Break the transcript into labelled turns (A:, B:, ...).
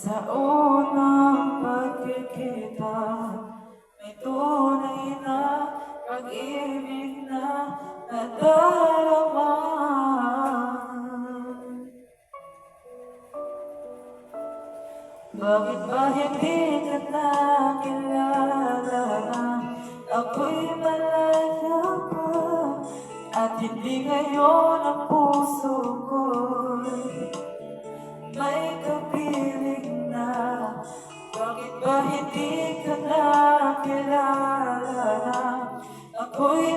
A: Sa unang pagkikita, may tunay na pag-ibig na nadarama. Bakit ba hindi ka nakilala na ako'y malaya pa? At hindi ngayon ang puso ko'y may kapiling na. Bakit ba hindi ka nakilala na ako'y